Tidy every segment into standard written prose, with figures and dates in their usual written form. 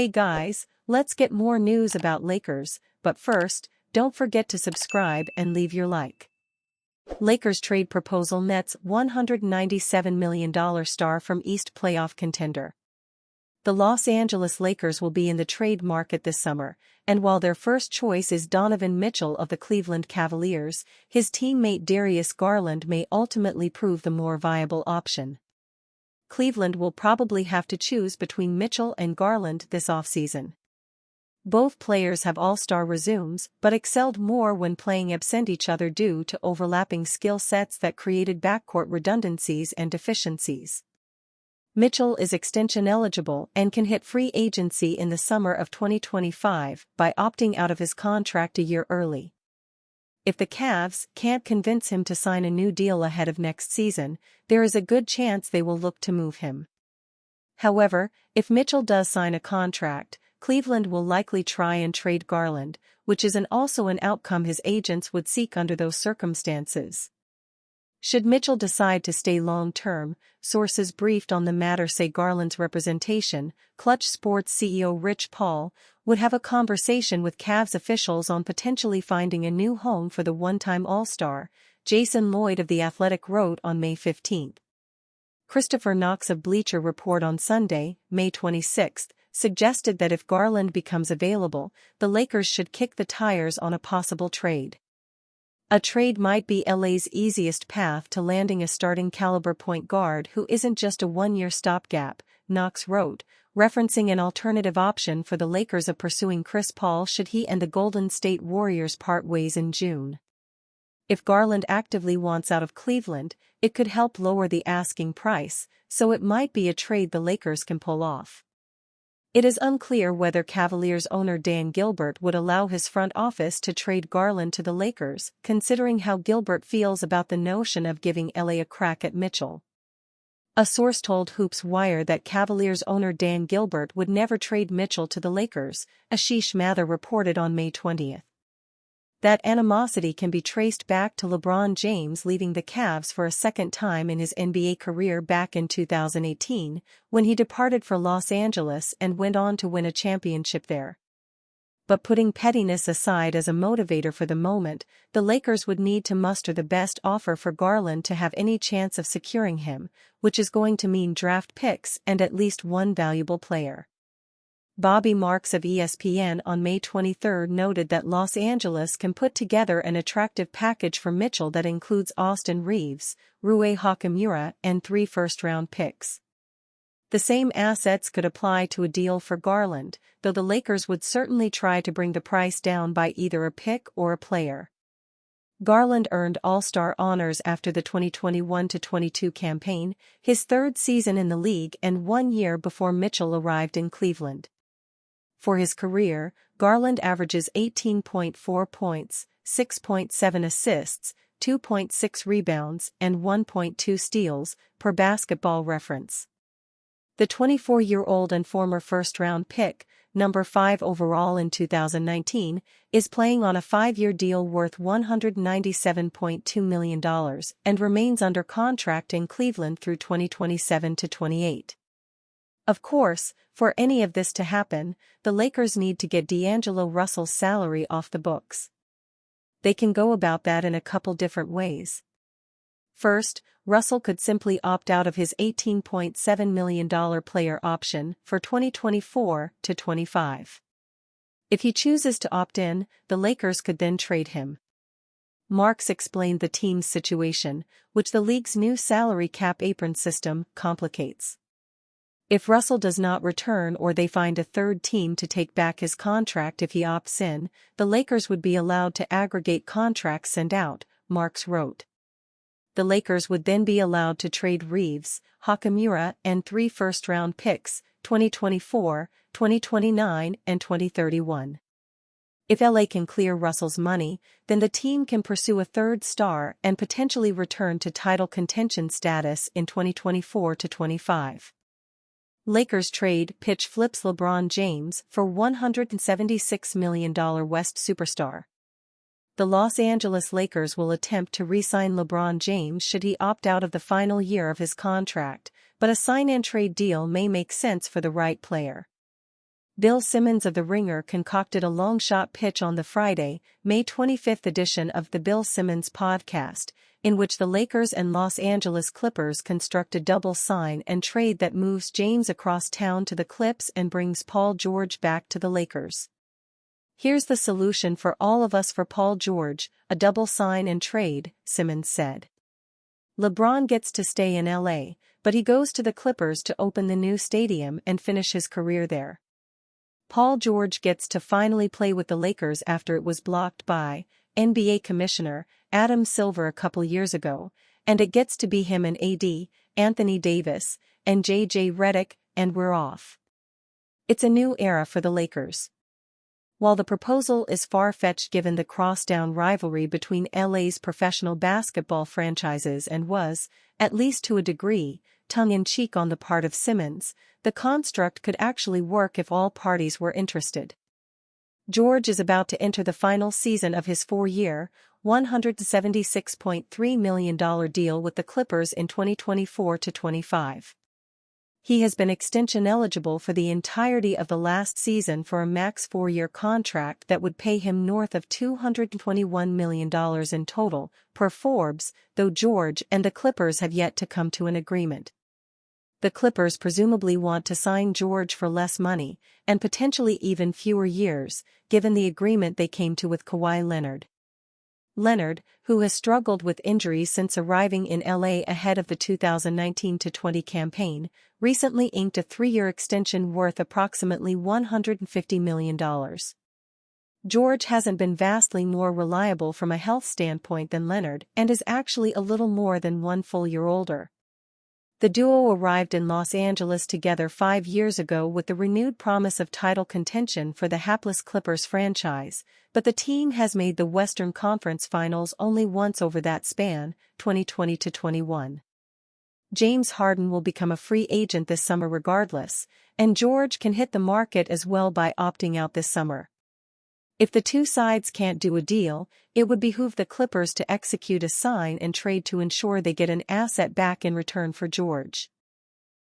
Hey guys, let's get more news about Lakers, but first, don't forget to subscribe and leave your like. Lakers trade proposal nets $197 million star from East playoff contender. The Los Angeles Lakers will be in the trade market this summer, and while their first choice is Donovan Mitchell of the Cleveland Cavaliers, his teammate Darius Garland may ultimately prove the more viable option. Cleveland will probably have to choose between Mitchell and Garland this offseason. Both players have all-star resumes but excelled more when playing absent each other due to overlapping skill sets that created backcourt redundancies and deficiencies. Mitchell is extension eligible and can hit free agency in the summer of 2025 by opting out of his contract a year early. If the Cavs can't convince him to sign a new deal ahead of next season, there is a good chance they will look to move him. However, if Mitchell does sign a contract, Cleveland will likely try and trade Garland, which is also an outcome his agents would seek under those circumstances. Should Mitchell decide to stay long-term, sources briefed on the matter say Garland's representation, Clutch Sports CEO Rich Paul, would have a conversation with Cavs officials on potentially finding a new home for the one-time All-Star, Jason Lloyd of The Athletic wrote on May 15. Christopher Knox of Bleacher Report on Sunday, May 26, suggested that if Garland becomes available, the Lakers should kick the tires on a possible trade. A trade might be LA's easiest path to landing a starting-caliber point guard who isn't just a one-year stopgap, Knox wrote, referencing an alternative option for the Lakers of pursuing Chris Paul should he and the Golden State Warriors part ways in June. If Garland actively wants out of Cleveland, it could help lower the asking price, so it might be a trade the Lakers can pull off. It is unclear whether Cavaliers owner Dan Gilbert would allow his front office to trade Garland to the Lakers, considering how Gilbert feels about the notion of giving LA a crack at Mitchell. A source told Hoops Wire that Cavaliers owner Dan Gilbert would never trade Mitchell to the Lakers, Ashish Mather reported on May 20. That animosity can be traced back to LeBron James leaving the Cavs for a second time in his NBA career back in 2018, when he departed for Los Angeles and went on to win a championship there. But putting pettiness aside as a motivator for the moment, the Lakers would need to muster the best offer for Garland to have any chance of securing him, which is going to mean draft picks and at least one valuable player. Bobby Marks of ESPN on May 23 noted that Los Angeles can put together an attractive package for Mitchell that includes Austin Reeves, Rui Hachimura, and 3 first-round picks. The same assets could apply to a deal for Garland, though the Lakers would certainly try to bring the price down by either a pick or a player. Garland earned All-Star honors after the 2021-22 campaign, his third season in the league and 1 year before Mitchell arrived in Cleveland. For his career, Garland averages 18.4 points, 6.7 assists, 2.6 rebounds, and 1.2 steals, per Basketball Reference. The 24-year-old and former first-round pick, number 5 overall in 2019, is playing on a 5-year deal worth $197.2 million and remains under contract in Cleveland through 2027-28. Of course, for any of this to happen, the Lakers need to get D'Angelo Russell's salary off the books. They can go about that in a couple different ways. First, Russell could simply opt out of his $18.7 million player option for 2024-25. If he chooses to opt in, the Lakers could then trade him. Marks explained the team's situation, which the league's new salary cap apron system complicates. If Russell does not return or they find a third team to take back his contract if he opts in, the Lakers would be allowed to aggregate contracts sent out, Marks wrote. The Lakers would then be allowed to trade Reeves, Hachimura, and 3 first-round picks, 2024, 2029, and 2031. If LA can clear Russell's money, then the team can pursue a third star and potentially return to title contention status in 2024-25. Lakers trade pitch flips LeBron James for $176 million West superstar. The Los Angeles Lakers will attempt to re-sign LeBron James should he opt out of the final year of his contract, but a sign-and-trade deal may make sense for the right player. Bill Simmons of The Ringer concocted a long-shot pitch on the Friday, May 25 edition of the Bill Simmons podcast, in which the Lakers and Los Angeles Clippers construct a double sign and trade that moves James across town to the Clips and brings Paul George back to the Lakers. "Here's the solution for all of us for Paul George, a double sign and trade," Simmons said. LeBron gets to stay in LA, but he goes to the Clippers to open the new stadium and finish his career there. Paul George gets to finally play with the Lakers after it was blocked by NBA Commissioner Adam Silver a couple years ago, and it gets to be him and AD, Anthony Davis, and JJ Redick, and we're off. It's a new era for the Lakers. While the proposal is far-fetched given the crosstown rivalry between LA's professional basketball franchises and was, at least to a degree, tongue-in-cheek on the part of Simmons, the construct could actually work if all parties were interested. George is about to enter the final season of his 4-year, $176.3 million deal with the Clippers in 2024-25. He has been extension eligible for the entirety of the last season for a max 4-year contract that would pay him north of $221 million in total, per Forbes, though George and the Clippers have yet to come to an agreement. The Clippers presumably want to sign George for less money, and potentially even fewer years, given the agreement they came to with Kawhi Leonard. Leonard, who has struggled with injuries since arriving in LA ahead of the 2019-20 campaign, recently inked a 3-year extension worth approximately $150 million. George hasn't been vastly more reliable from a health standpoint than Leonard and is actually a little more than 1 full year older. The duo arrived in Los Angeles together 5 years ago with the renewed promise of title contention for the hapless Clippers franchise, but the team has made the Western Conference Finals only once over that span, 2020-21. James Harden will become a free agent this summer regardless, and George can hit the market as well by opting out this summer. If the two sides can't do a deal, it would behoove the Clippers to execute a sign and trade to ensure they get an asset back in return for George.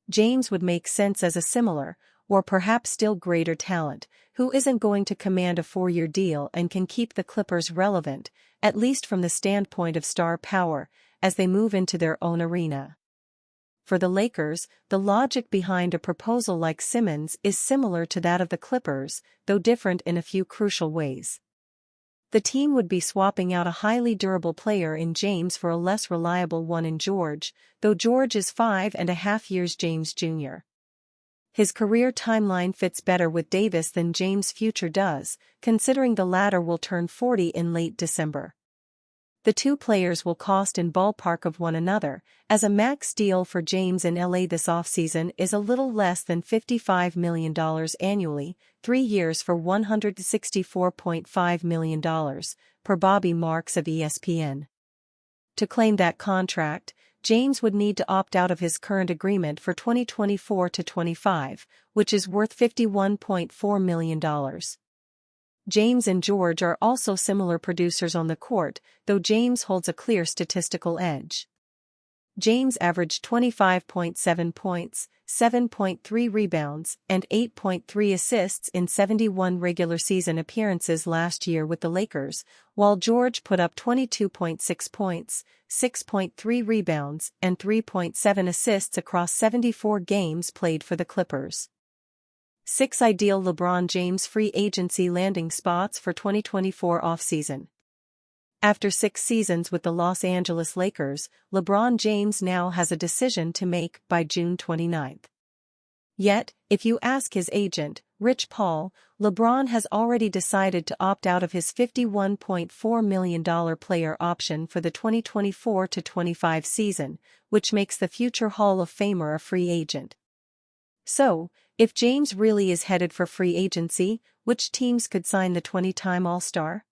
James would make sense as a similar, or perhaps still greater talent, who isn't going to command a 4-year deal and can keep the Clippers relevant, at least from the standpoint of star power, as they move into their own arena. For the Lakers, the logic behind a proposal like Simmons is similar to that of the Clippers, though different in a few crucial ways. The team would be swapping out a highly durable player in James for a less reliable one in George, though George is 5.5 years James Jr. His career timeline fits better with Davis than James' future does, considering the latter will turn 40 in late December. The two players will cost in ballpark of one another, as a max deal for James in LA this offseason is a little less than $55 million annually, 3 years for $164.5 million, per Bobby Marks of ESPN. To claim that contract, James would need to opt out of his current agreement for 2024-25, which is worth $51.4 million. James and George are also similar producers on the court, though James holds a clear statistical edge. James averaged 25.7 points, 7.3 rebounds, and 8.3 assists in 71 regular season appearances last year with the Lakers, while George put up 22.6 points, 6.3 rebounds, and 3.7 assists across 74 games played for the Clippers. 6 ideal LeBron James free agency landing spots for 2024 offseason. After 6 seasons with the Los Angeles Lakers, LeBron James now has a decision to make by June 29. Yet, if you ask his agent, Rich Paul, LeBron has already decided to opt out of his $51.4 million player option for the 2024-25 season, which makes the future Hall of Famer a free agent. So, if James really is headed for free agency, which teams could sign the 20-time All-Star?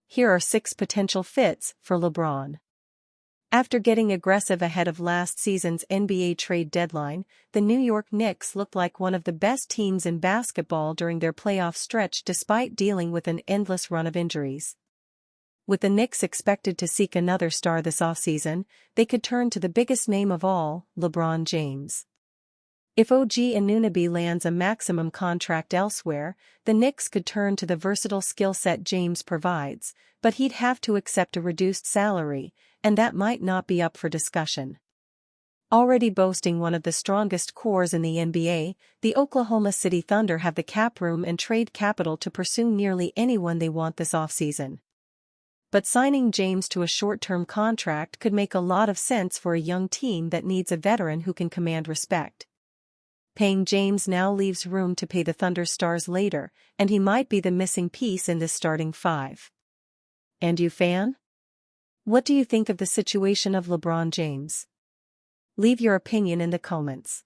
Here are 6 potential fits for LeBron. After getting aggressive ahead of last season's NBA trade deadline, the New York Knicks looked like one of the best teams in basketball during their playoff stretch despite dealing with an endless run of injuries. With the Knicks expected to seek another star this offseason, they could turn to the biggest name of all, LeBron James. If OG Anunoby lands a maximum contract elsewhere, the Knicks could turn to the versatile skill set James provides, but he'd have to accept a reduced salary, and that might not be up for discussion. Already boasting one of the strongest cores in the NBA, the Oklahoma City Thunder have the cap room and trade capital to pursue nearly anyone they want this offseason. But signing James to a short-term contract could make a lot of sense for a young team that needs a veteran who can command respect. Paying James now leaves room to pay the Thunder stars later, and he might be the missing piece in this starting five. And you, fan? What do you think of the situation of LeBron James? Leave your opinion in the comments.